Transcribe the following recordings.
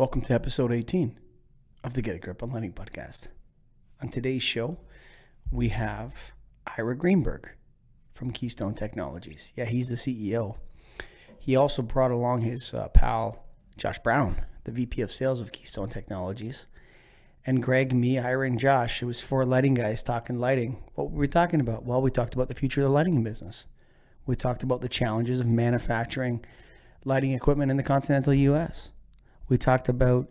Welcome to episode 18 of the Get a Grip on Lighting podcast. On today's show, we have Ira Greenberg from Keystone Technologies. Yeah, he's the CEO. He also brought along his pal, Josh Brown, the VP of Sales of Keystone Technologies. And Greg, me, Ira, and Josh, it was four lighting guys talking lighting. What were we talking about? Well, we talked about the future of the lighting business. We talked about the challenges of manufacturing lighting equipment in the continental U.S. We talked about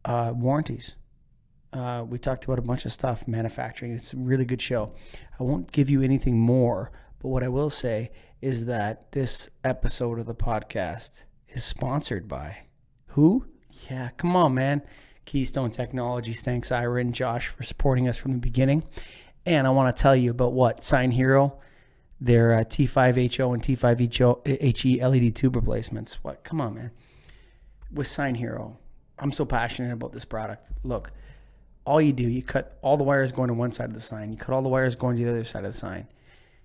warranties. We talked about a bunch of stuff, manufacturing. It's a really good show. I won't give you anything more, but what I will say is that this episode of the podcast is sponsored by who? Yeah, come on, man. Keystone Technologies. Thanks, Ira and Josh, for supporting us from the beginning. And I want to tell you about what? Sign Hero, their T5HO and T5HE LED tube replacements. What? Come on, man. With Sign Hero, I'm so passionate about this product. Look, all you do, you cut all the wires going to one side of the sign. You cut all the wires going to the other side of the sign.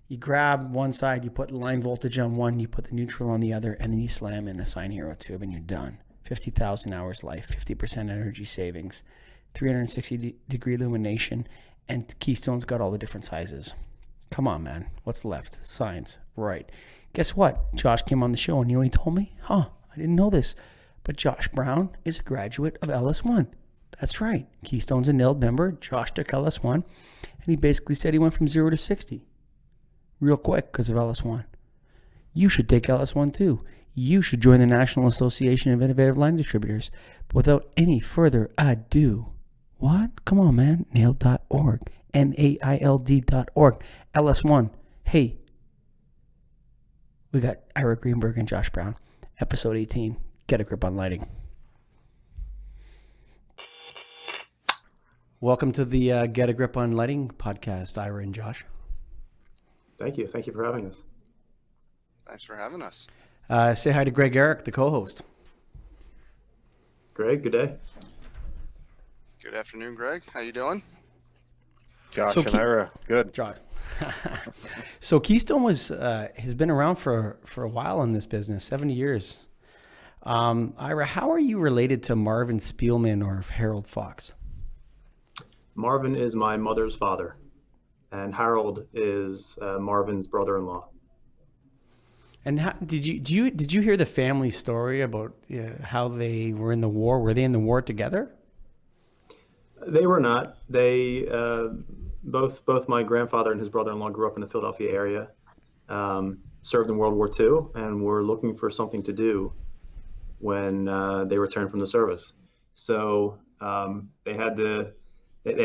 You grab one side, you put line voltage on one, you put the neutral on the other, and then you slam in a Sign Hero tube and you're done. 50,000 hours life, 50% energy savings, 360-degree illumination, and Keystone's got all the different sizes. Come on, man. What's left? Signs. Right. Guess what? Josh came on the show and you know what he told me? I didn't know this. But Josh Brown is a graduate of LS1. That's right. Keystone's a NILD member. Josh took LS1, and he basically said he went from 0 to 60 real quick because of LS1. You should take LS1 too. You should join the National Association of Innovative Lighting Distributors. But without any further ado, what? Come on, man. NAILD.org. NAILD.org. LS1. Hey, we got Ira Greenberg and Josh Brown. Episode 18. Get a grip on lighting. Welcome to the Get a Grip on Lighting podcast, Ira and Josh. Thank you. Thank you for having us. Thanks for having us. Say hi to Greg Eric, the co-host. Greg, good day. Good afternoon, Greg. How you doing? Josh and Ira, good. Josh. So Keystone has been around for a while in this business, 70 years. Ira, how are you related to Marvin Spielman or Harold Fox? Marvin is my mother's father, and Harold is Marvin's brother-in-law. And how, did you hear the family story about how they were in the war? Were they in the war together? They were not. They both my grandfather and his brother-in-law grew up in the Philadelphia area, served in World War II, and were looking for something to do when they returned from the service. So they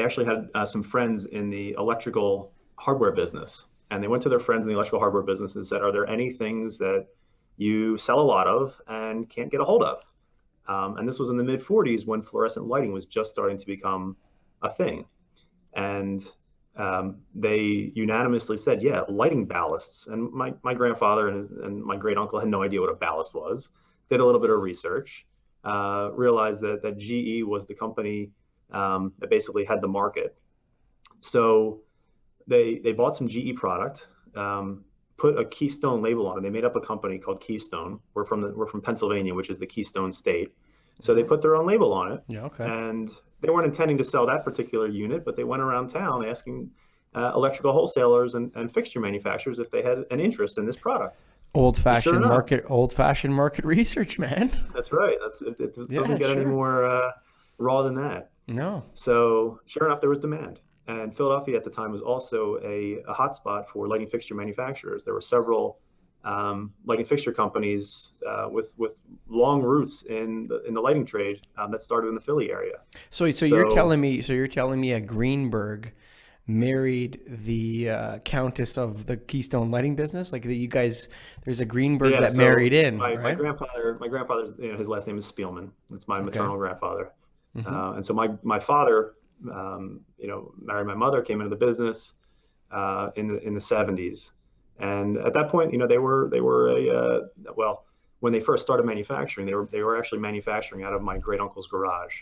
actually had some friends in the electrical hardware business, and they went to their friends in the electrical hardware business and said, are there any things that you sell a lot of and can't get a hold of? And this was in the mid 40s when fluorescent lighting was just starting to become a thing. And they unanimously said, yeah, lighting ballasts. And my grandfather and my great uncle had no idea what a ballast was. Did a little bit of research, realized that GE was the company that basically had the market. So they bought some GE product, put a Keystone label on it. They made up a company called Keystone. We're from Pennsylvania, which is the Keystone state. So they put their own label on it. Yeah, okay. And they weren't intending to sell that particular unit, but they went around town asking electrical wholesalers and fixture manufacturers if they had an interest in this product. Old-fashioned market research, man. That's right. It doesn't get any more raw than that. No. So sure enough, there was demand. And Philadelphia at the time was also a hotspot for lighting fixture manufacturers. There were several lighting fixture companies with long roots in the lighting trade that started in the Philly area. So you're telling me a Greenberg married the Countess of the Keystone lighting business? Like you guys, there's a Greenberg that married in, right? My grandfather's, his last name is Spielman. It's my maternal grandfather. Mm-hmm. And so my father, married my mother, came into the business in the 70s. And at that point, they were when they first started manufacturing, they were actually manufacturing out of my great uncle's garage.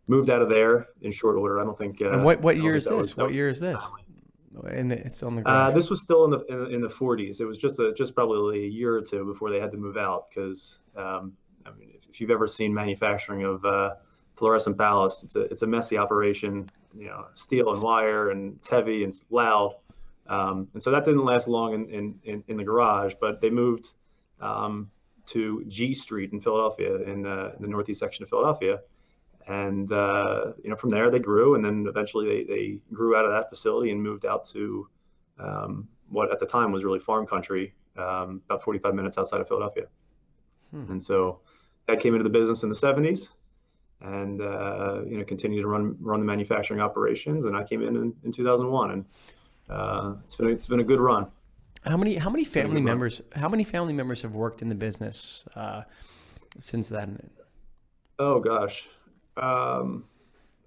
Moved out of there in short order. I don't think. And what year is this? What year is this? It's on the garage. This was still in the 40s. It was just probably a year or two before they had to move out because if you've ever seen manufacturing of fluorescent ballast, it's a messy operation. Steel and wire, and it's heavy and it's loud. And so that didn't last long in the garage, but they moved to G Street in Philadelphia, in the northeast section of Philadelphia. And from there they grew, and then eventually they grew out of that facility and moved out to what at the time was really farm country, about 45 minutes outside of Philadelphia. And so that came into the business in the 70s, and continued to run the manufacturing operations. And I came in 2001, and it's been a good run. How many family members have worked in the business since then? Oh gosh.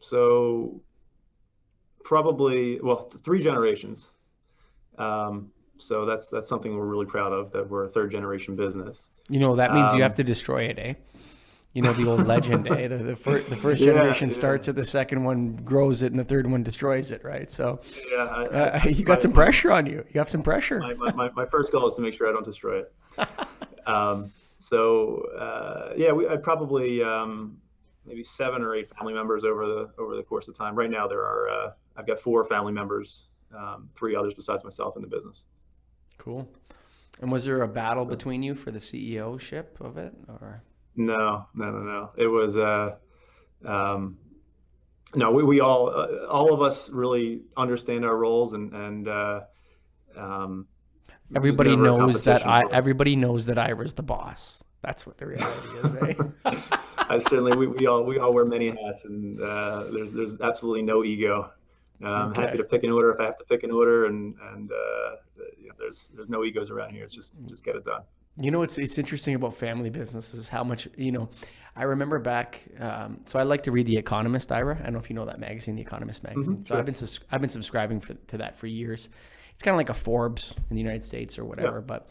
So probably, 3 generations. So that's something we're really proud of, that we're a 3rd generation business. That means you have to destroy it, eh? The old legend, eh? The first generation starts it, the second one grows it, and the third one destroys it, right? So you got some pressure on you. You have some pressure. My first goal is to make sure I don't destroy it. I probably maybe 7 or 8 family members over the course of time. Right now I've got 4 family members, 3 others besides myself in the business. Cool. And was there a battle between you for the CEO-ship of it, or? No. It was no. We all of us really understand our roles, and everybody knows that Ira's the boss. That's what the reality is, eh? Certainly, we all wear many hats, and there's absolutely no ego. I'm happy to pick an order if I have to pick an order, and there's no egos around here. It's just get it done. It's interesting about family businesses, how much, I remember back, so I like to read The Economist, Ira. I don't know if you know that magazine, The Economist magazine. Mm-hmm, so I've been subscribing to that for years. It's kind of like a Forbes in the United States or whatever, but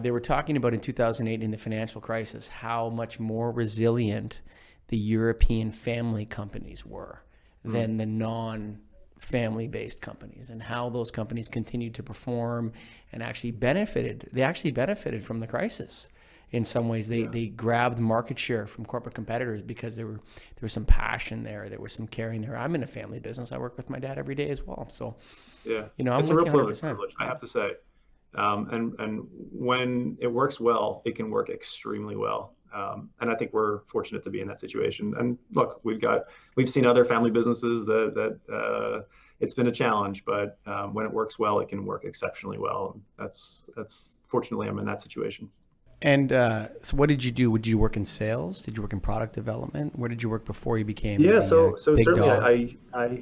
they were talking about in 2008 in the financial crisis, how much more resilient the European family companies were than the non-family based companies, and how those companies continued to perform and actually benefited. They actually benefited from the crisis. In some ways, they grabbed market share from corporate competitors because there was some passion there. There was some caring there. I'm in a family business. I work with my dad every day as well. So, I'm it's a with real you 100%. privilege, I have to say. And when it works well, it can work extremely well. And I think we're fortunate to be in that situation. And look, we've seen other family businesses that it's been a challenge, but when it works well, it can work exceptionally well. That's fortunately, I'm in that situation. And so what did you do? Did you work in sales? Did you work in product development? Where did you work before you became so big certainly dog?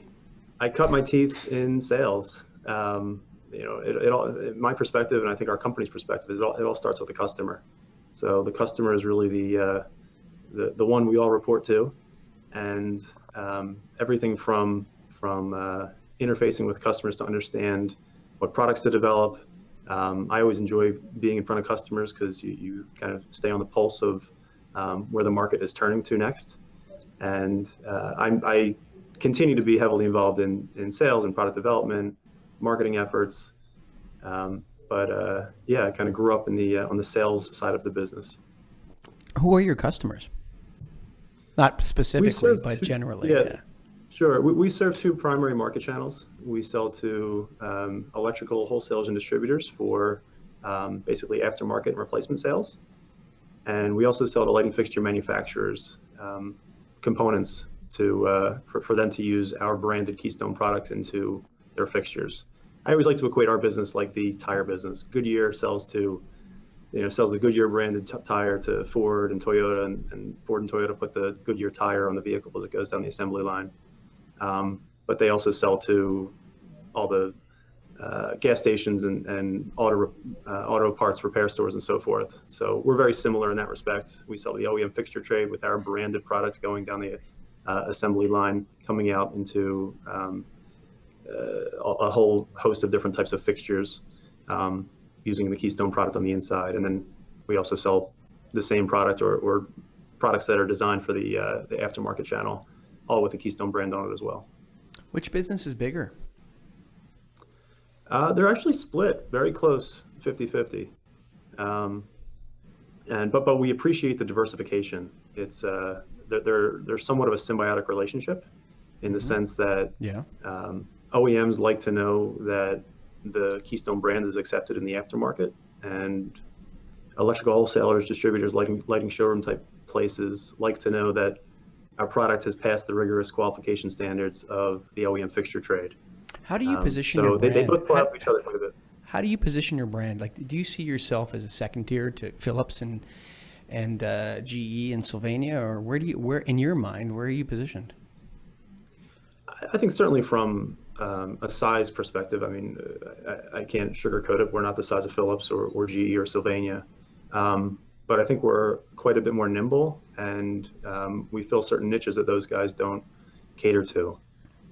I cut my teeth in sales. It all, my perspective, and I think our company's perspective, is it all starts with the customer. So the customer is really the one we all report to, and everything from interfacing with customers to understand what products to develop. I always enjoy being in front of customers because you kind of stay on the pulse of where the market is turning to next. And I continue to be heavily involved in sales and product development, marketing efforts. I kind of grew up on the sales side of the business. Who are your customers? Not specifically, but generally. Yeah. Sure. We serve 2 primary market channels. We sell to electrical wholesalers and distributors for basically aftermarket and replacement sales. And we also sell to lighting fixture manufacturers components for them to use our branded Keystone products into their fixtures. I always like to equate our business like the tire business. Goodyear sells the Goodyear branded tire to Ford and Toyota, and Ford and Toyota put the Goodyear tire on the vehicle as it goes down the assembly line. But they also sell to all the gas stations and auto parts repair stores and so forth. So we're very similar in that respect. We sell the OEM fixture trade with our branded products going down the assembly line, coming out into a whole host of different types of fixtures using the Keystone product on the inside. And then we also sell the same product or products that are designed for the aftermarket channel, all with the Keystone brand on it as well. Which business is bigger? They're actually split very close, 50-50. but we appreciate the diversification. It's they're somewhat of a symbiotic relationship in the sense that OEMs like to know that the Keystone brand is accepted in the aftermarket, and electrical wholesalers, distributors, lighting showroom type places like to know that our product has passed the rigorous qualification standards of the OEM fixture trade. How do you position your brand? So they both pull out each other quite a bit. How do you position your brand? Like, do you see yourself as a second tier to Philips and GE and Sylvania, or where in your mind, where are you positioned? I think certainly from a size perspective, I mean, I can't sugarcoat it. We're not the size of Philips or GE or Sylvania, but I think we're quite a bit more nimble, and we fill certain niches that those guys don't cater to.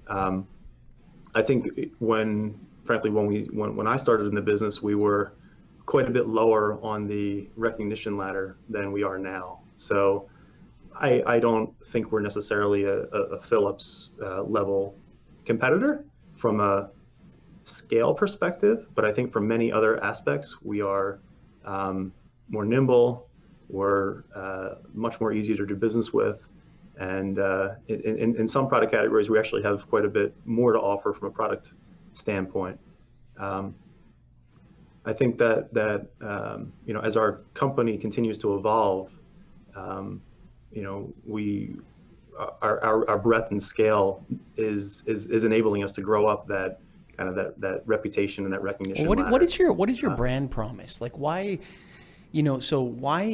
I think when I started in the business, we were quite a bit lower on the recognition ladder than we are now. So I don't think we're necessarily a Philips level competitor from a scale perspective, but I think from many other aspects, we are more nimble, we're much more easier to do business with, and in some product categories, we actually have quite a bit more to offer from a product standpoint. I think that as our company continues to evolve, our breadth and scale is enabling us to grow up that kind of that reputation and that recognition. What is your brand promise? Like, why? Why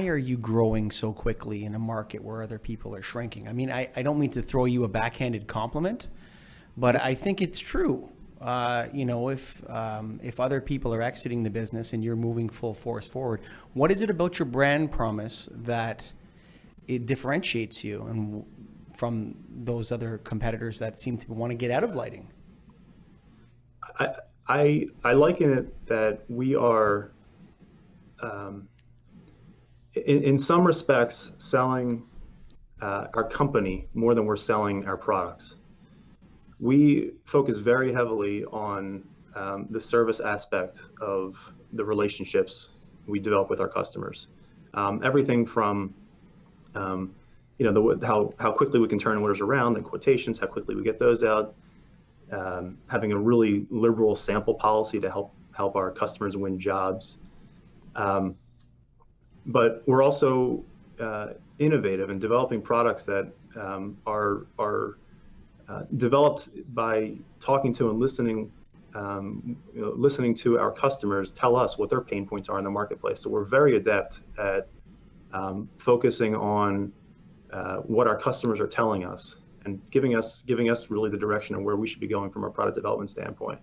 are you growing so quickly in a market where other people are shrinking? I mean, I don't mean to throw you a backhanded compliment, but I think it's true. If other people are exiting the business and you're moving full force forward, what is it about your brand promise that it differentiates you and from those other competitors that seem to want to get out of lighting? I liken it that we are, in some respects, selling our company more than we're selling our products. We focus very heavily on the service aspect of the relationships we develop with our customers. Everything from how quickly we can turn orders around and quotations, how quickly we get those out, having a really liberal sample policy to help our customers win jobs. But we're also innovative in developing products that are developed by talking to and listening to our customers tell us what their pain points are in the marketplace. So we're very adept at focusing on what our customers are telling us and giving us really the direction of where we should be going from a product development standpoint.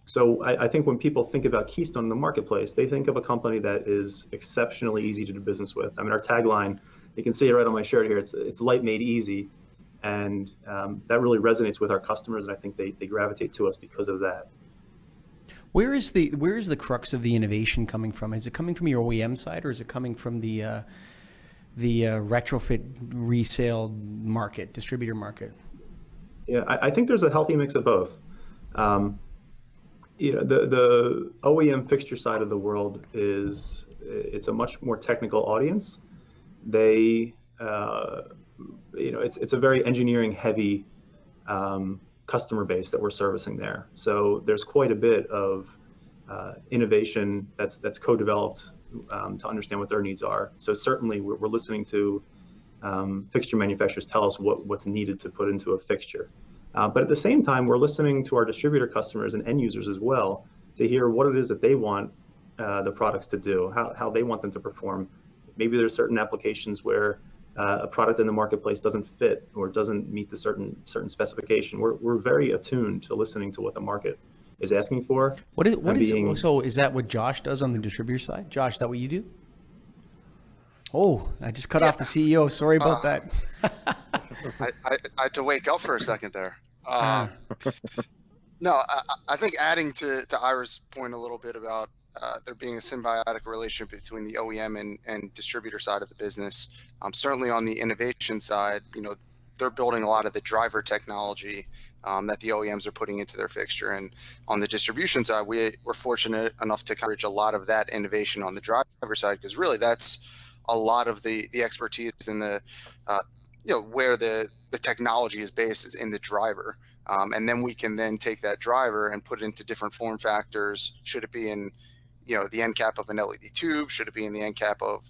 So I think when people think about Keystone in the marketplace, they think of a company that is exceptionally easy to do business with. I mean, our tagline, you can see it right on my shirt here, it's light made easy. And that really resonates with our customers, and I think they gravitate to us because of that. Where is the crux of the innovation coming from? Is it coming from your OEM side, or is it coming from the retrofit resale market, distributor market? Yeah, I think there's a healthy mix of both. The OEM fixture side of the world it's a much more technical audience. They it's a very engineering heavy customer base that we're servicing there. So there's quite a bit of innovation that's co-developed to understand what their needs are. So certainly we're listening to fixture manufacturers tell us what's needed to put into a fixture. But at the same time, we're listening to our distributor customers and end users as well to hear what it is that they want the products to do, how they want them to perform. Maybe there's certain applications where a product in the marketplace doesn't fit or doesn't meet the certain specification. We're very attuned to listening to what the market is asking for. So is that what Josh does on the distributor side? Josh, is that what you do? Oh, I just cut off the CEO. Sorry about that. I had to wake up for a second there. No, I think adding to Ira's point a little bit about there being a symbiotic relationship between the OEM and distributor side of the business. Certainly on the innovation side, they're building a lot of the driver technology that the OEMs are putting into their fixture. And on the distribution side, we're fortunate enough to coverage a lot of that innovation on the driver side, because really that's a lot of the expertise in the where the technology is based is in the driver. And then we can then take that driver and put it into different form factors. Should it be in the end cap of an LED tube? Should it be in the end cap of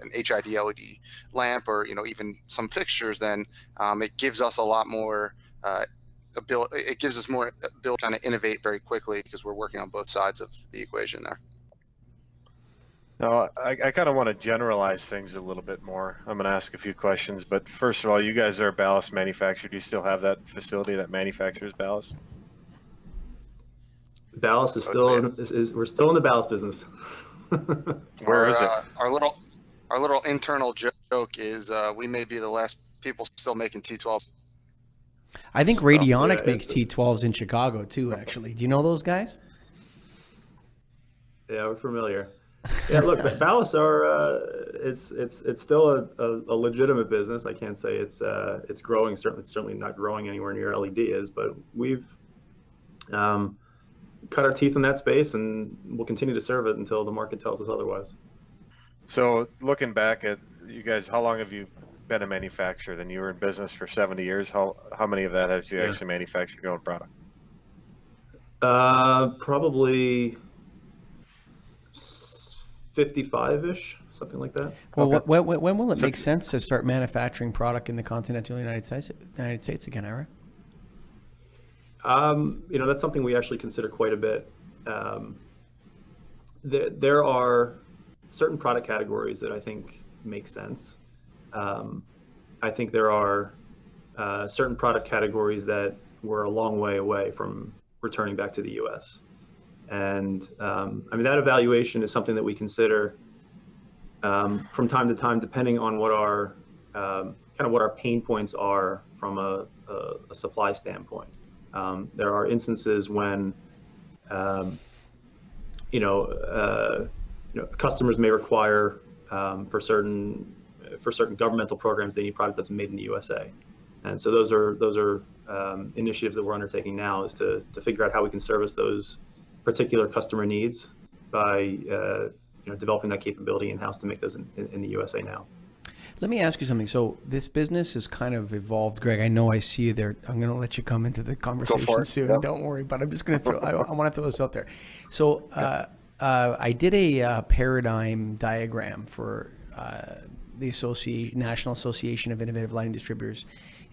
an HID LED lamp, or even some fixtures? Then it gives us a lot more it gives us more ability to kind of innovate very quickly, because we're working on both sides of the equation there. Now, I kind of want to generalize things a little bit more. I'm going to ask a few questions, but first of all, you guys are a ballast manufacturer. Do you still have that facility that manufactures ballast? Ballast is still we're still in the ballast business. Where is it? Our little internal joke is we may be the last people still making T12s. I think Radionic makes T12s in Chicago too, actually. Do you know those guys? Yeah, we're familiar. Yeah, look, ballasts are it's still a legitimate business. I can't say it's growing. Certainly not growing anywhere near LED is, but we've cut our teeth in that space, and we'll continue to serve it until the market tells us otherwise. So looking back at you guys, how long have you been a manufacturer? Then you were in business for 70 years. How many of that have you actually manufactured your own product? Probably 55-ish, something like that. Well, okay. When will it make sense to start manufacturing product in the continental United States again, Ira? That's something we actually consider quite a bit. There are certain product categories that I think make sense. I think there are certain product categories that we're a long way away from returning back to the U.S. And that evaluation is something that we consider from time to time, depending on what our what our pain points are from a supply standpoint. There are instances when customers may require for certain governmental programs, they need product that's made in the USA. And so those are initiatives that we're undertaking now, is to figure out how we can service those particular customer needs by developing that capability in-house to make those in the USA now. Let me ask you something. So this business has kind of evolved, Greg. I know I see you there. I'm going to let you come into the conversation soon. Yep. Don't worry, but I'm just going to throw. I want to throw this out there. So I did a paradigm diagram for the National Association of Innovative Lighting Distributors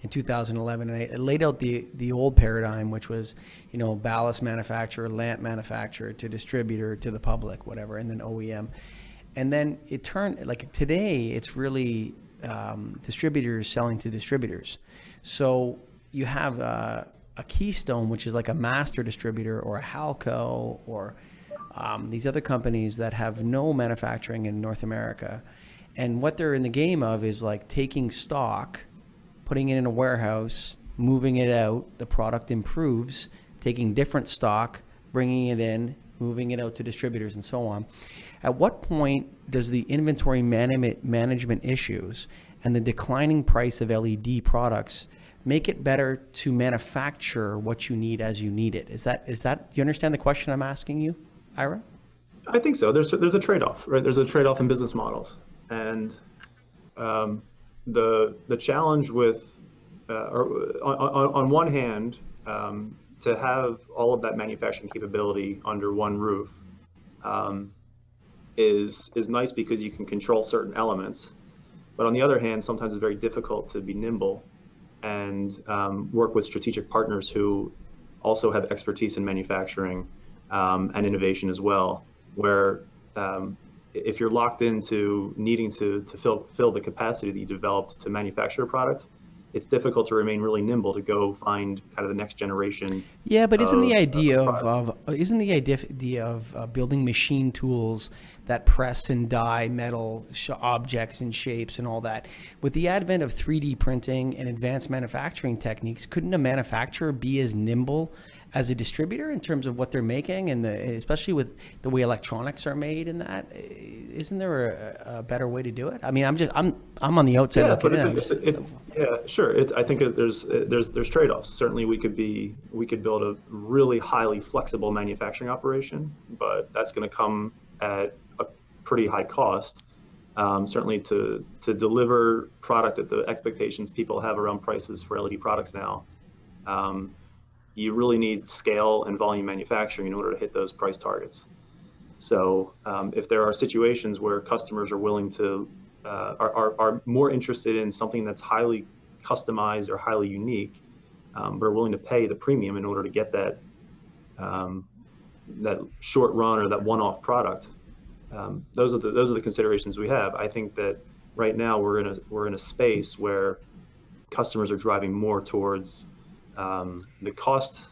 in 2011, and I laid out the old paradigm, which was, ballast manufacturer, lamp manufacturer to distributor to the public, whatever, and then OEM. And then it turned, like today, it's really distributors selling to distributors. So you have a Keystone, which is like a master distributor, or a Halco, or these other companies that have no manufacturing in North America. And what they're in the game of is like taking stock, putting it in a warehouse, moving it out, the product improves, taking different stock, bringing it in, moving it out to distributors, and so on. At what point does the inventory management issues and the declining price of LED products make it better to manufacture what you need as you need it? Is that do you understand the question I'm asking you, Ira? I think so. There's a trade-off, right? There's a trade-off in business models. And the challenge with, on one hand, to have all of that manufacturing capability under one roof is nice, because you can control certain elements. But on the other hand, sometimes it's very difficult to be nimble and work with strategic partners who also have expertise in manufacturing and innovation as well, where if you're locked into needing to fill the capacity that you developed to manufacture a product, it's difficult to remain really nimble to go find kind of the next generation. Yeah, but isn't the idea of building machine tools that press and die metal objects and shapes and all that. With the advent of 3D printing and advanced manufacturing techniques, couldn't a manufacturer be as nimble as a distributor in terms of what they're making, and especially with the way electronics are made and that? Isn't there a better way to do it? I mean, I'm on the outside looking in. Yeah, sure. I think there's trade-offs. Certainly, we could build a really highly flexible manufacturing operation, but that's going to come at a pretty high cost. Certainly, to deliver product at the expectations people have around prices for LED products now, you really need scale and volume manufacturing in order to hit those price targets. So if there are situations where customers are willing to are more interested in something that's highly customized or highly unique, but are willing to pay the premium in order to get that that short run or that one-off product, those are the considerations we have. I think that right now we're in a space where customers are driving more towards the cost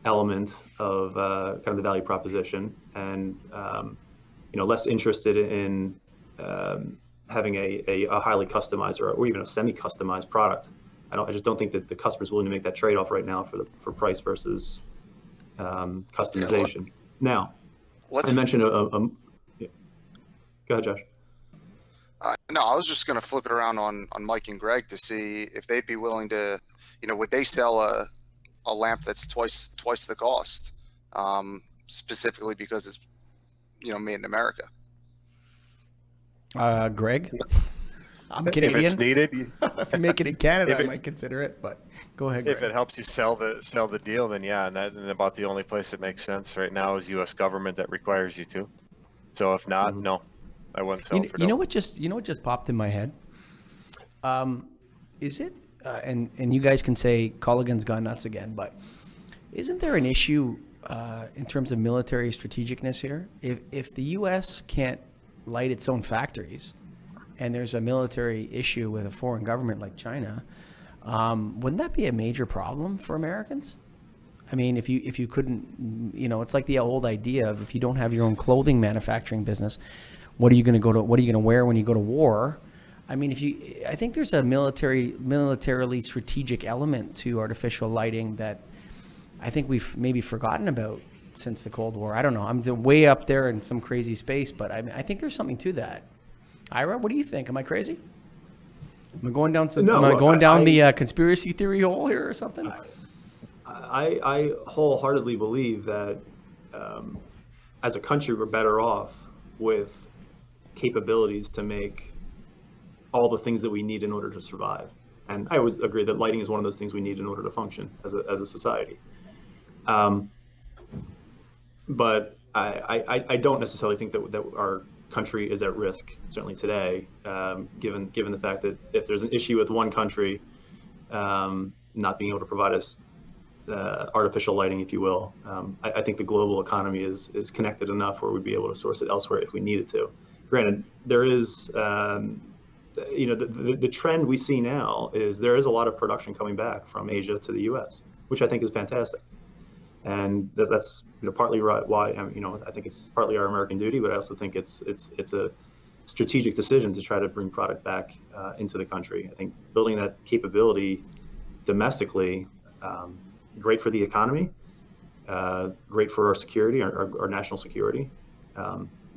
element of kind of the value proposition, and less interested in having a highly customized or even a semi-customized product. I just don't think that the customer's willing to make that trade-off right now for price versus customization. Now, I mentioned yeah. Go ahead, Josh. No, I was just going to flip it around on Mike and Greg to see if they'd be willing to, would they sell a lamp that's twice the cost, specifically because it's, made in America. Greg? I'm Canadian. If it's needed, if you make it in Canada, I might consider it. But go ahead, Greg. If it helps you sell the deal, then yeah, and about the only place it makes sense right now is U.S. government that requires you to. So if not, no, I wouldn't sell for. You know what just popped in my head? Is it? And you guys can say Colligan's gone nuts again, but isn't there an issue in terms of military strategicness here? If the U.S. can't light its own factories, and there's a military issue with a foreign government like China, wouldn't that be a major problem for Americans? I mean, if you couldn't, it's like the old idea of if you don't have your own clothing manufacturing business, what are you going to wear when you go to war? I mean, I think there's a militarily strategic element to artificial lighting that I think we've maybe forgotten about since the Cold War. I don't know. I'm way up there in some crazy space, but I think there's something to that. Ira, what do you think? Am I crazy? Am I going down the conspiracy theory hole here or something? I wholeheartedly believe that as a country, we're better off with capabilities to make all the things that we need in order to survive. And I always agree that lighting is one of those things we need in order to function as a society. But I don't necessarily think that our country is at risk, certainly today, given the fact that if there's an issue with one country not being able to provide us artificial lighting, if you will, I think the global economy is connected enough where we'd be able to source it elsewhere if we needed to. Granted, there is, the trend we see now is there is a lot of production coming back from Asia to the U.S., which I think is fantastic. And that's partly why I think it's partly our American duty, but I also think it's a strategic decision to try to bring product back into the country. I think building that capability domestically, great for the economy, great for our security, our national security.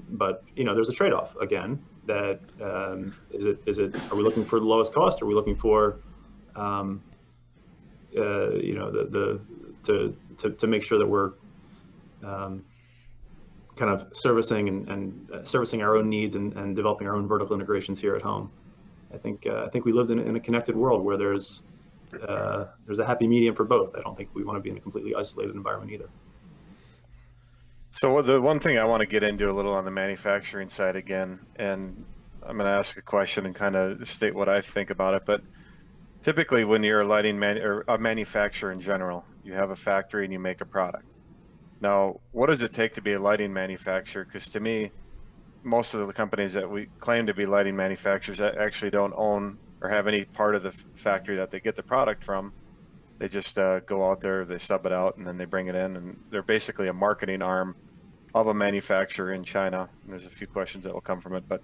But there's a trade-off again. That is it? Are we looking for the lowest cost? Are we looking for to make sure that we're kind of servicing and servicing our own needs and developing our own vertical integrations here at home? I think we lived in a connected world where there's a happy medium for both. I don't think we want to be in a completely isolated environment either. So the one thing I want to get into a little on the manufacturing side again, and I'm going to ask a question and kind of state what I think about it, but typically when you're a lighting or a manufacturer in general, you have a factory and you make a product. Now, what does it take to be a lighting manufacturer? Because to me, most of the companies that we claim to be lighting manufacturers actually don't own or have any part of the factory that they get the product from. They just go out there, they sub it out, and then they bring it in, and they're basically a marketing arm of a manufacturer in China. There's a few questions that will come from it, but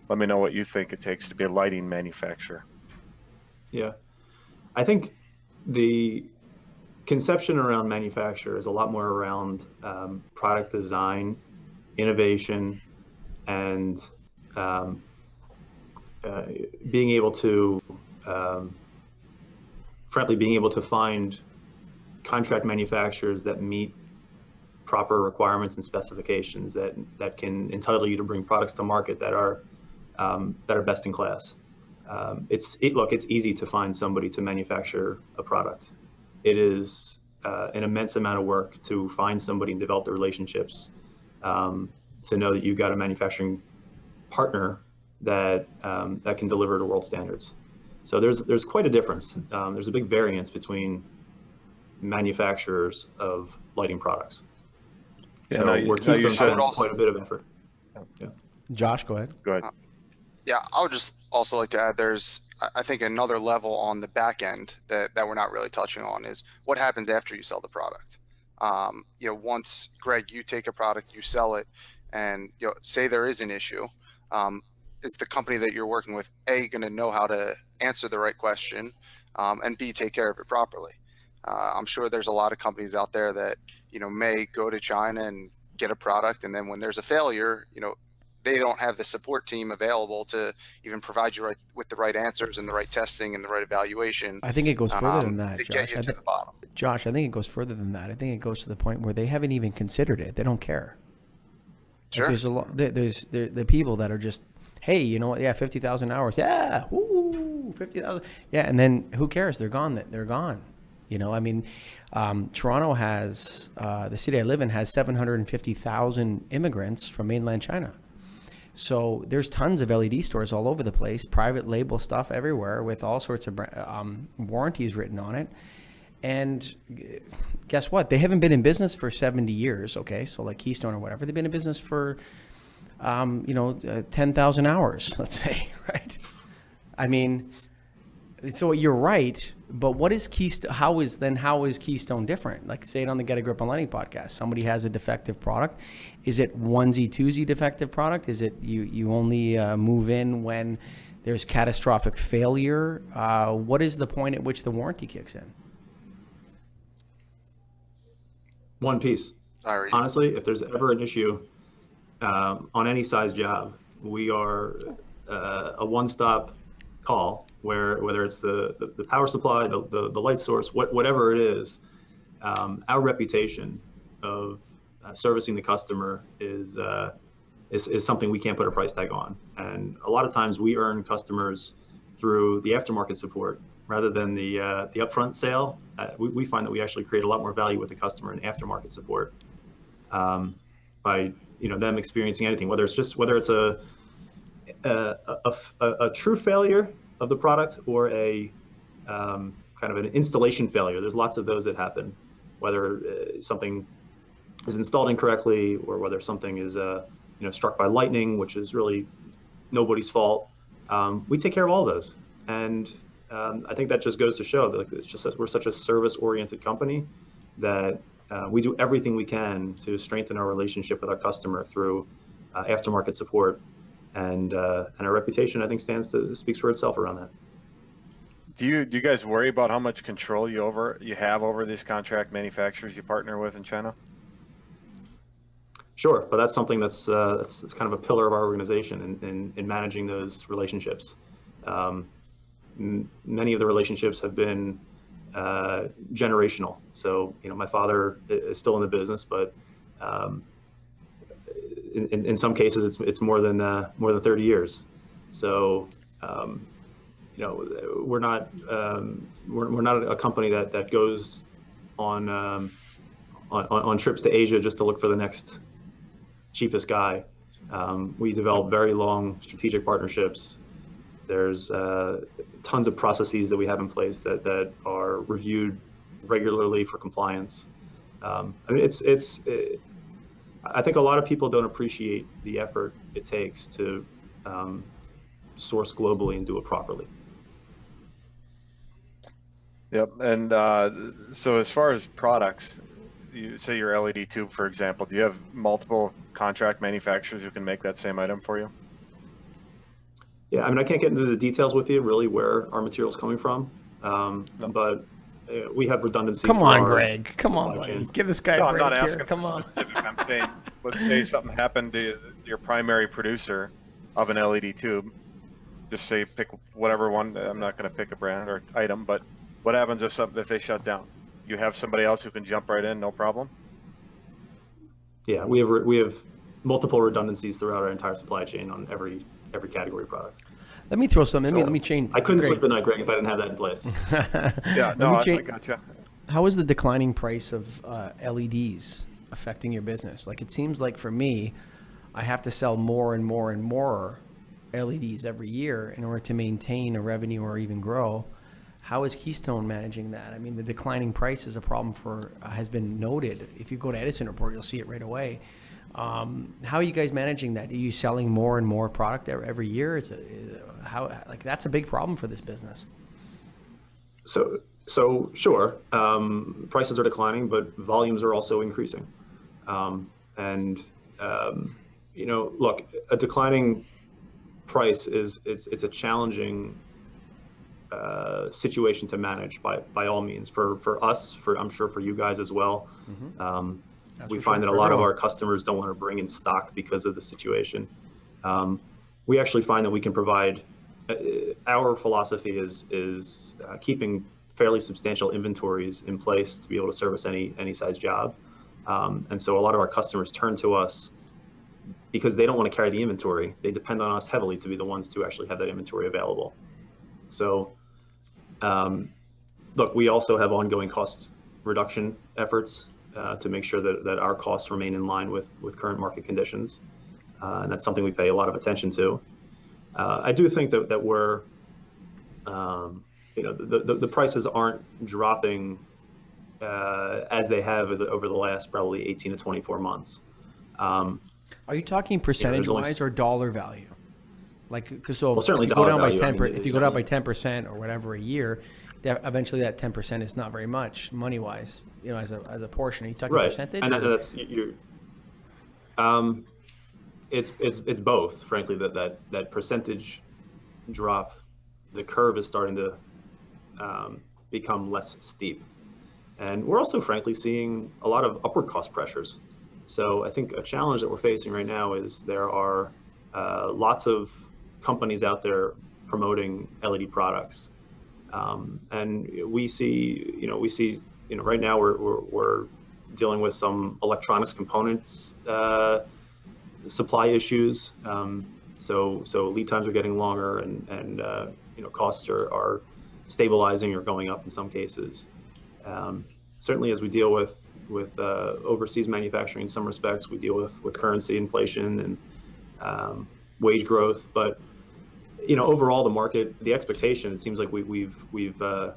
let me know what you think it takes to be a lighting manufacturer. Yeah, I think the conception around manufacture is a lot more around product design, innovation, and um, being able to, frankly, being able to find contract manufacturers that meet proper requirements and specifications that can entitle you to bring products to market that are best in class. Look, it's easy to find somebody to manufacture a product. It is an immense amount of work to find somebody and develop the relationships to know that you've got a manufacturing partner that can deliver to world standards. So there's quite a difference. There's a big variance between manufacturers of lighting products. Yeah, So now where Keystone spends also- quite a bit of effort. Yeah. Josh, go ahead. Go ahead. Yeah, I would just also like to add there's, I think, another level on the back end that we're not really touching on is what happens after you sell the product. Once, Greg, you take a product, you sell it, and say there is an issue, is the company that you're working with, A, going to know how to answer the right question, and B, take care of it properly. I'm sure there's a lot of companies out there that, may go to China and get a product, and then when there's a failure, they don't have the support team available to even provide you with the right answers and the right testing and the right evaluation. I think it goes further than that, to Josh. get you to the bottom. Josh, I think it goes further than that. I think it goes to the point where they haven't even considered it. They don't care. Sure. Like there's a lot. There's the people that are just, hey, you know what? Yeah, 50,000 hours. Yeah, woo, 50,000. Yeah, and then who cares? They're gone. They're gone. Toronto has the city I live in has 750,000 immigrants from mainland China. So there's tons of LED stores all over the place, private label stuff everywhere with all sorts of warranties written on it. And guess what? They haven't been in business for 70 years. Okay, so like Keystone or whatever, they've been in business for 10,000 hours, let's say, right? I mean, so you're right, but what is Keystone? How is Keystone different? Like, say it on the Get a Grip on Lighting podcast. Somebody has a defective product. Is it onesie twosie defective product? Is it you only move in when there's catastrophic failure? What is the point at which the warranty kicks in? One piece. Sorry. Honestly, if there's ever an issue on any size job, we are a one-stop call whether it's the power supply, the light source, whatever it is. Our reputation of servicing the customer is something we can't put a price tag on, and a lot of times we earn customers through the aftermarket support rather than the upfront sale. We find that we actually create a lot more value with the customer in aftermarket support by them experiencing anything, whether it's a true failure of the product or a kind of an installation failure. There's lots of those that happen, whether something is installed incorrectly or whether something is struck by lightning, which is really nobody's fault. We take care of all those, and I think that just goes to show that it's just that we're such a service-oriented company that we do everything we can to strengthen our relationship with our customer through aftermarket support, and our reputation, I think, speaks for itself around that. Do you guys worry about how much control you have over these contract manufacturers you partner with in China? Sure, but that's something that's kind of a pillar of our organization in managing those relationships. Many of the relationships have been generational. So, my father is still in the business, but in some cases it's more than 30 years. So, we're not a company that goes on trips to Asia just to look for the next cheapest guy. We develop very long strategic partnerships. There's tons of processes that we have in place that are reviewed regularly for compliance. I think a lot of people don't appreciate the effort it takes to source globally and do it properly. Yep. And so as far as products, you say your LED tube, for example, do you have multiple contract manufacturers who can make that same item for you? Yeah, I mean, I can't get into the details with you, really, where our material's coming from, No. but we have redundancy. Come through on, our Greg. Come on, supply buddy. chain. Give this guy No, a I'm break not here. asking. Come on. I'm saying, let's say something happened to your primary producer of an LED tube. Just say pick whatever one. I'm not going to pick a brand or item, but what happens if they shut down? You have somebody else who can jump right in, no problem. Yeah, we have multiple redundancies throughout our entire supply chain on every category of product. Let me throw something. Let me change. I couldn't Greg. sleep at night, Greg, if I didn't have that in place. Yeah, no, I change. gotcha. How is the declining price of LEDs affecting your business? Like, it seems like for me, I have to sell more and more and more LEDs every year in order to maintain a revenue or even grow. How is Keystone managing that? I mean, the declining price is a problem has been noted. If you go to Edison Report, you'll see it right away. How are you guys managing that? Are you selling more and more product every year? That's a big problem for this business. So sure, prices are declining, but volumes are also increasing. Look, a declining price it's a challenging situation to manage by all means for us, I'm sure for you guys as well. We find that a lot of our customers don't want to bring in stock because of the situation. We actually find that we can provide. Our philosophy is keeping fairly substantial inventories in place to be able to service any size job, and so a lot of our customers turn to us because they don't want to carry the inventory. They depend on us heavily to be the ones to actually have that inventory available. So, look, we also have ongoing cost reduction efforts to make sure that our costs remain in line with current market conditions, and that's something we pay a lot of attention to. I do think that we're, the prices aren't dropping as they have over the last probably 18 to 24 months. Are you talking percentage-wise or dollar value? Like, Well, certainly if you go down by dollar value, 10%, if you go down by 10% or whatever a year, eventually that 10% is not very much money-wise. As a portion. Are you talking percentage? And that's it's both. Frankly, that percentage drop, the curve is starting to become less steep, and we're also frankly seeing a lot of upward cost pressures. So I think a challenge that we're facing right now is there are lots of companies out there promoting LED products, and we see right now we're dealing with some electronics components supply issues. So lead times are getting longer, and costs are stabilizing or going up in some cases. Certainly, as we deal with overseas manufacturing in some respects, we deal with currency inflation and wage growth. But overall, the market, the expectation, it seems like we've all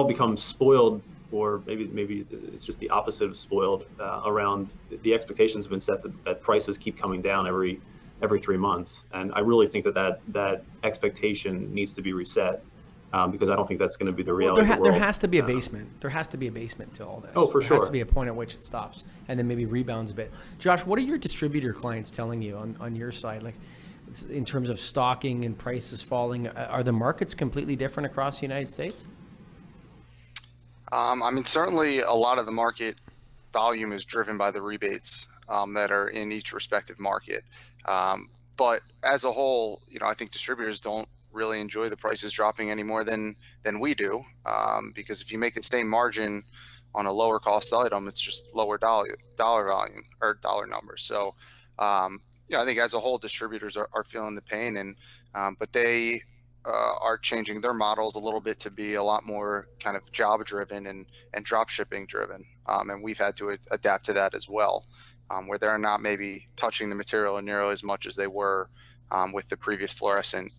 become spoiled, or maybe it's just the opposite of spoiled. Around the expectations have been set that prices keep coming down every 3 months, and I really think that expectation needs to be reset. Because I don't think that's going to be the reality. There has to be a basement. There has to be a basement to all this. Oh, for sure. There has to be a point at which it stops and then maybe rebounds a bit. Josh, what are your distributor clients telling you on your side? Like, in terms of stocking and prices falling, are the markets completely different across the United States? Certainly a lot of the market volume is driven by the rebates that are in each respective market. But as a whole, I think distributors don't really enjoy the prices dropping any more than we do, because if you make the same margin on a lower cost item, it's just lower dollar volume or dollar numbers. So I think as a whole, distributors are feeling the pain, and but they are changing their models a little bit to be a lot more kind of job driven and drop shipping driven, and we've had to adapt to that as well, where they're not maybe touching the material nearly as much as they were with the previous fluorescent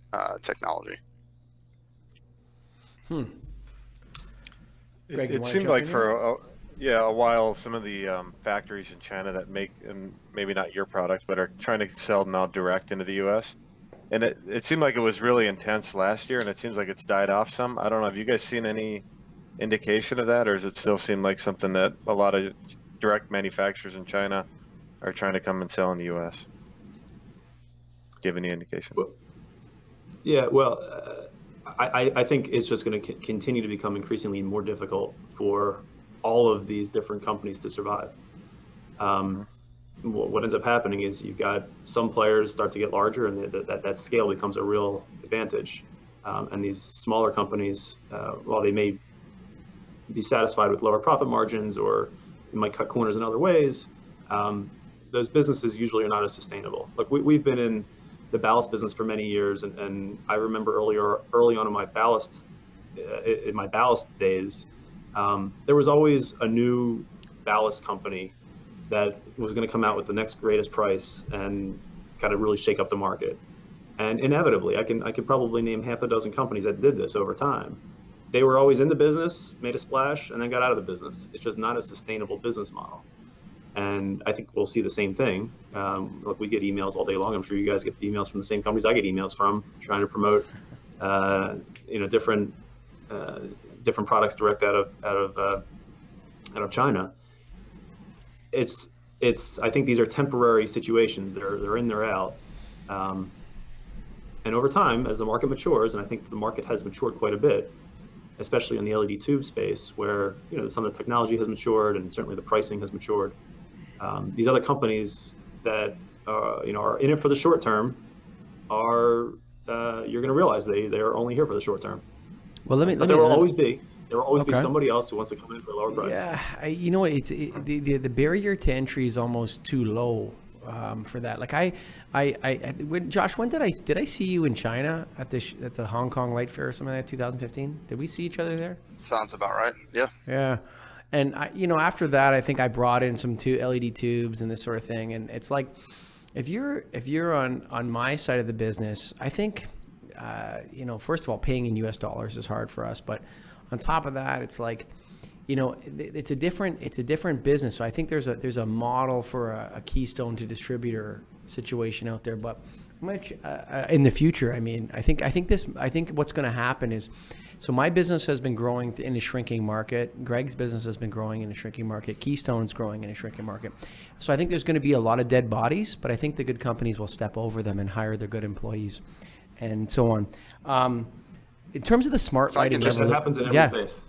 technology. Greg, It seemed like for a while, some of the factories in China that make, and maybe not your product, but are trying to sell now direct into the U.S. And it seemed like it was really intense last year, and it seems like it's died off some. I don't know. Have you guys seen any indication of that, or does it still seem like something that a lot of direct manufacturers in China are trying to come and sell in the U.S.? Give any indication? I think it's just going to continue to become increasingly more difficult for all of these different companies to survive. What ends up happening is you've got some players start to get larger, and that scale becomes a real advantage. And these smaller companies, while they may be satisfied with lower profit margins or they might cut corners in other ways, those businesses usually are not as sustainable. Look, we've been in the ballast business for many years, and I remember early on in my ballast days, there was always a new ballast company that was going to come out with the next greatest price and kind of really shake up the market. And inevitably, I could probably name half a dozen companies that did this over time. They were always in the business, made a splash, and then got out of the business. It's just not a sustainable business model. And I think we'll see the same thing. Look, we get emails all day long. I'm sure you guys get emails from the same companies I get emails from, trying to promote, different products direct out of China. I think these are temporary situations. They're in, they're out. And over time, as the market matures, and I think the market has matured quite a bit, especially in the LED tube space, where some of the technology has matured and certainly the pricing has matured. These other companies that are in it for the short term you're going to realize they are only here for the short term. Well, there will always be somebody else who wants to come in for a lower price. Yeah, the barrier to entry is almost too low for that. Like Josh, when did I see you in China at the Hong Kong Light Fair or something like that, 2015? Did we see each other there? Sounds about right. Yeah. Yeah. And after that, I think I brought in some LED tubes and this sort of thing. And it's like, if you're on my side of the business, I think, first of all, paying in US dollars is hard for us. But on top of that, it's like, it's a different business. So I think there's a model for a Keystone to distributor situation out there. But in the future, I think what's going to happen is, so my business has been growing in a shrinking market. Greg's business has been growing in a shrinking market. Keystone's growing in a shrinking market. So I think there's going to be a lot of dead bodies, but I think the good companies will step over them and hire their good employees, and so on. In terms of the smart lighting, that happens in every space.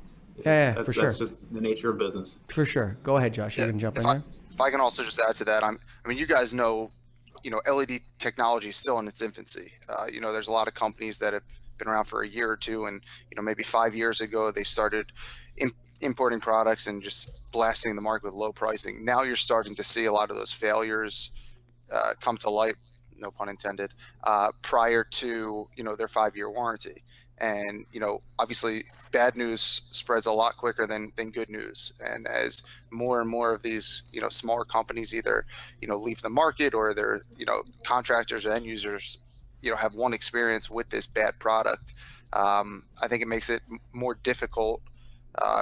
Yeah, for sure. That's just the nature of business. For sure. Go ahead, Josh. You can jump in there. If I can also just add to that, you guys know, LED technology is still in its infancy. There's a lot of companies that have been around for a year or two, and maybe 5 years ago they started importing products and just blasting the market with low pricing. Now you're starting to see a lot of those failures come to light, no pun intended, prior to their 5-year warranty. And obviously bad news spreads a lot quicker than good news, and as more and more of these smaller companies either leave the market, or their contractors or end users have one experience with this bad product, I think it makes it more difficult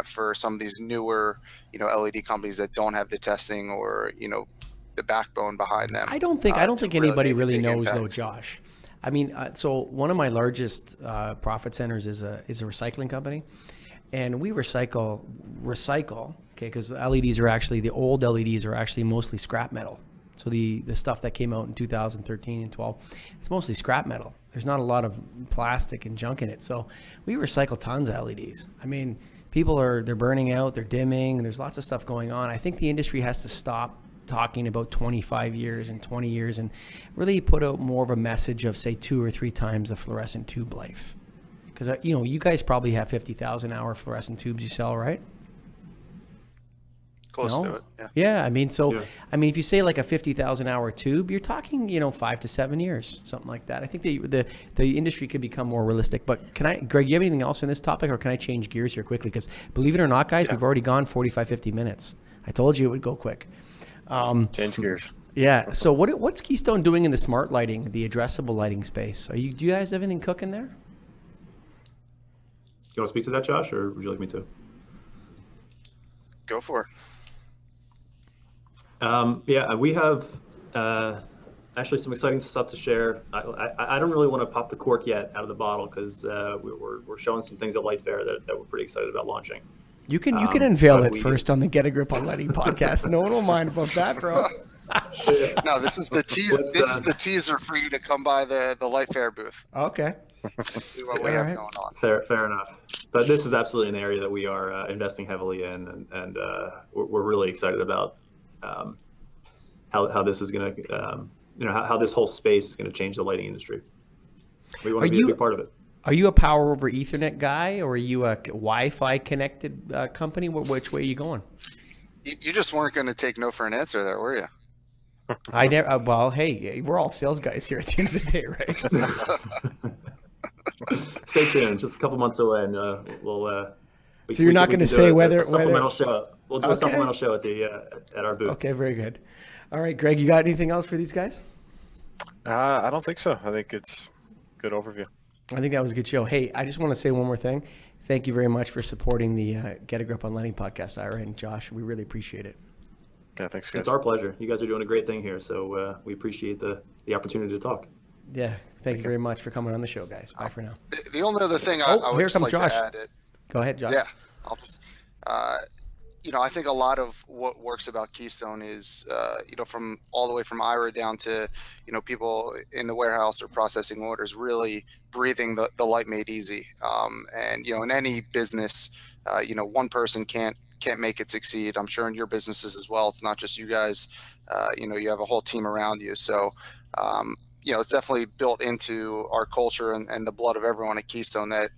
for some of these newer LED companies that don't have the testing or the backbone behind them. I don't think anybody really knows impact. Though, Josh. So one of my largest profit centers is a recycling company, and we recycle. Okay, because LEDs are actually, the old LEDs are actually mostly scrap metal. So the stuff that came out in 2013 and 12, it's mostly scrap metal. There's not a lot of plastic and junk in it. So we recycle tons of LEDs. People they're burning out, they're dimming. There's lots of stuff going on. I think the industry has to stop talking about 25 years and 20 years and really put out more of a message of, say, 2 or 3 times the fluorescent tube life. Because, you guys probably have 50,000 hour fluorescent tubes you sell, right? Close to it, yeah. Yeah, if you say like a 50,000 hour tube, you're talking, 5 to 7 years, something like that. I think the industry could become more realistic. But Greg, you have anything else on this topic, or can I change gears here quickly? Because believe it or not, guys, we've already gone 45, 50 minutes. I told you it would go quick. Change gears. Yeah. So what's Keystone doing in the smart lighting, the addressable lighting space? Do you guys have anything cooking there? You want to speak to that, Josh, or would you like me to? Go for it. We have actually some exciting stuff to share. I don't really want to pop the cork yet out of the bottle because we're showing some things at Light Fair that we're pretty excited about launching. You can unveil it we- first on the Get a Grip on Lighting podcast. No one will mind about that, bro. No, this is the teaser. This is the teaser for you to come by the Light Fair booth. Okay. See what we have Alright. going on. Fair enough. But this is absolutely an area that we are investing heavily in, and we're really excited about how this is going to, how this whole space is going to change the lighting industry. We want to be a big part of it. Are you a power over Ethernet guy, or are you a Wi-Fi connected company? Which way are you going? You just weren't going to take no for an answer there, were you? I never. Well, hey, we're all sales guys here at the end of the day, right? Stay tuned. Just a couple months away, and we'll. So you're not going to say whether supplemental show. We'll do a Okay. supplemental show at our booth. Okay, very good. All right, Greg, you got anything else for these guys? I don't think so. I think it's good overview. I think that was a good show. Hey, I just want to say one more thing. Thank you very much for supporting the Get a Grip on Lighting podcast, Ira and Josh. We really appreciate it. Yeah, thanks, guys. It's our pleasure. You guys are doing a great thing here, so we appreciate the opportunity to talk. Yeah, thank you very much for coming on the show, guys. Bye for now. The only other thing I would here just comes like Josh. to add, Go ahead, Josh. yeah, I'll just, I think a lot of what works about Keystone is, from all the way from Ira down to, people in the warehouse or processing orders, really breathing the light made easy. And, in any business, one person can't make it succeed. I'm sure in your businesses as well. It's not just you guys, you have a whole team around you. So, it's definitely built into our culture and the blood of everyone at Keystone that,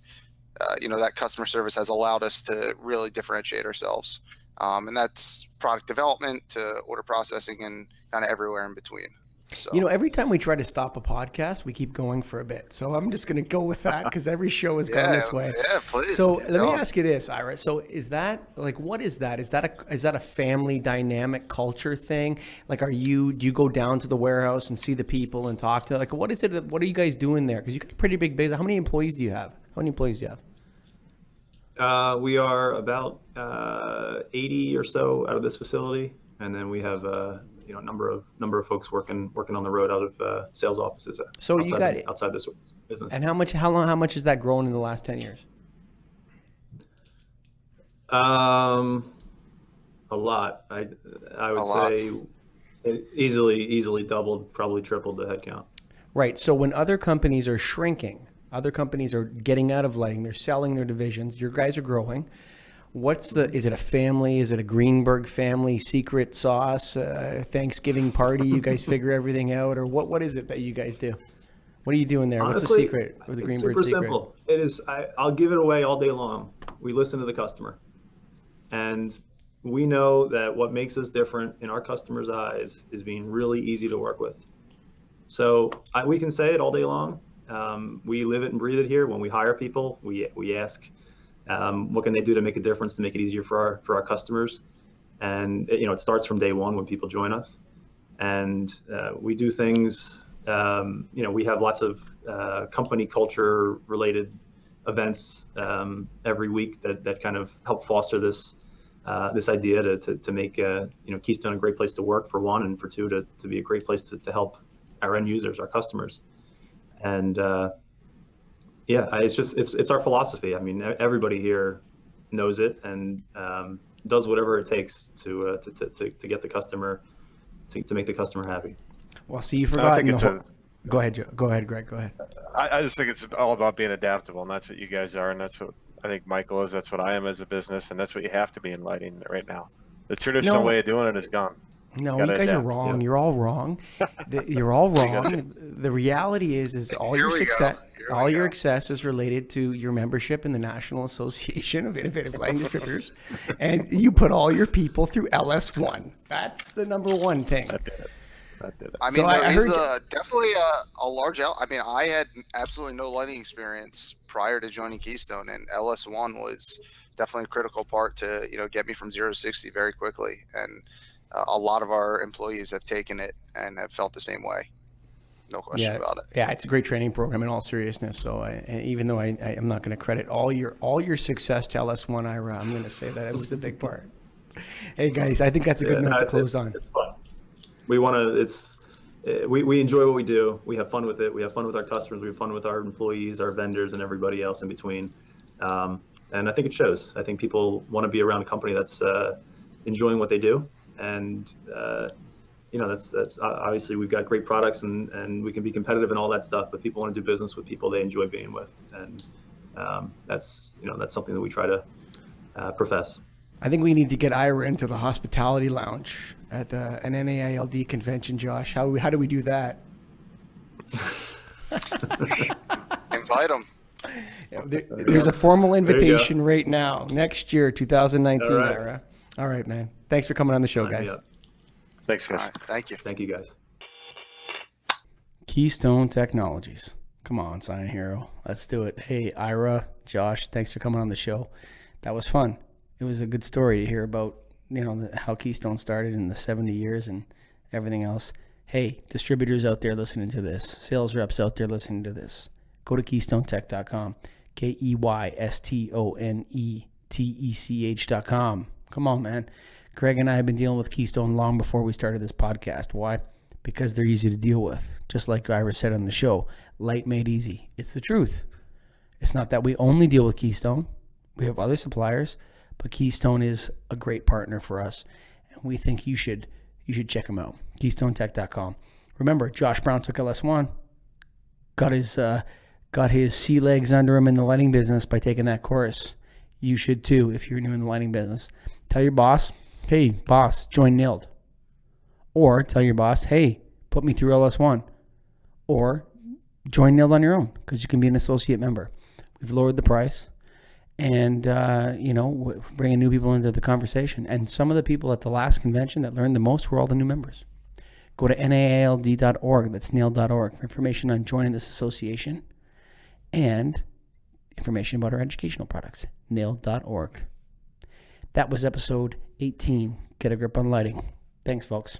that customer service has allowed us to really differentiate ourselves. And that's product development to order processing and kind of everywhere in between. So, every time we try to stop a podcast, we keep going for a bit. So I'm just going to go with that because every show has gone this way. Yeah, please. So let me ask you this, Ira. So is that what is that? Is that a family dynamic culture thing? Like, do you go down to the warehouse and see the people and talk to, what is it? What are you guys doing there? Because you got a pretty big business. How many employees do you have? We are about 80 or so out of this facility, and then we have a number of folks working on the road out of sales offices. So you got outside this business. And how much has that grown in the last 10 years? A lot. I would say it easily doubled, probably tripled the headcount. Right. So when other companies are shrinking, other companies are getting out of lighting, they're selling their divisions, your guys are growing. Is it a family? Is it a Greenberg family secret sauce, Thanksgiving party? You guys figure everything out, or what is it that you guys do? What are you doing there? Honestly, what's the secret? What's the Greenberg super secret? Simple. It is. I'll give it away all day long. We listen to the customer, and we know that what makes us different in our customers' eyes is being really easy to work with. So we can say it all day long. We live it and breathe it here. When we hire people, we ask, what can they do to make a difference, to make it easier for our customers? And it starts from day one when people join us, and we do things. We have lots of company culture related events every week that kind of help foster this idea to make Keystone a great place to work, for one, and for two, to be a great place to help our end users, our customers. And it's our philosophy. I mean, everybody here knows it and does whatever it takes to get the customer, to make the customer happy. Well, see, you forgot. Go ahead, Joe. Go ahead, Greg. Go ahead. I just think it's all about being adaptable, and that's what you guys are, and that's what I think Michael is. That's what I am as a business, and that's what you have to be in lighting right now. The traditional way of doing it is gone. No, you guys are wrong. Yeah. You're all wrong. You're all wrong. The reality is all your success, all your success is related to your membership in the National Association of Innovative Lighting Distributors, and you put all your people through LS1. That's the number one thing. I did it. I mean, there is definitely a large. I mean, I had absolutely no lighting experience prior to joining Keystone, and LS1 was definitely a critical part to get me from 0 to 60 very quickly. And a lot of our employees have taken it and have felt the same way. No question about it. Yeah, it's a great training program in all seriousness. So even though I'm not going to credit all your success to LS1, Ira, I'm going to say that it was a big part. Hey guys, I think that's a good note to close on. It's fun. We want to. we enjoy what we do. We have fun with it. We have fun with our customers. We have fun with our employees, our vendors, and everybody else in between. And I think it shows. I think people want to be around a company that's enjoying what they do. And, that's obviously we've got great products and we can be competitive and all that stuff, but people want to do business with people they enjoy being with. And that's something that we try to profess. I think we need to get Ira into the hospitality lounge at an NAILD convention, Josh. How do we do that? Invite them. There's a formal invitation right now. Next year, 2019, All right. Ira. All right, man. Thanks for coming on the show, guys. Thanks, All guys. right, thank you. Thank you, guys. Keystone Technologies. Come on, Sign Hero. Let's do it. Hey, Ira, Josh, thanks for coming on the show. That was fun. It was a good story to hear about, how Keystone started in the 70 years and everything else. Hey, distributors out there listening to this, sales reps out there listening to this, go to KeystoneTech.com, KeystoneTech.com. Come on, man. Craig and I have been dealing with Keystone long before we started this podcast. Why? Because they're easy to deal with. Just like Ira said on the show, light made easy. It's the truth. It's not that we only deal with Keystone. We have other suppliers, but Keystone is a great partner for us, and we think you should check them out. KeystoneTech.com. Remember, Josh Brown took LS1, got his sea legs under him in the lighting business by taking that course. You should too if you're new in the lighting business. Tell your boss, hey, boss, join NAILD. Or tell your boss, hey, put me through LS1. Or join NAILD on your own because you can be an associate member. We've lowered the price. And, bringing new people into the conversation. And some of the people at the last convention that learned the most were all the new members. Go to NAILD.org, that's nailed.org, for information on joining this association and information about our educational products, nailed.org. That was episode 18, Get a Grip on Lighting. Thanks, folks.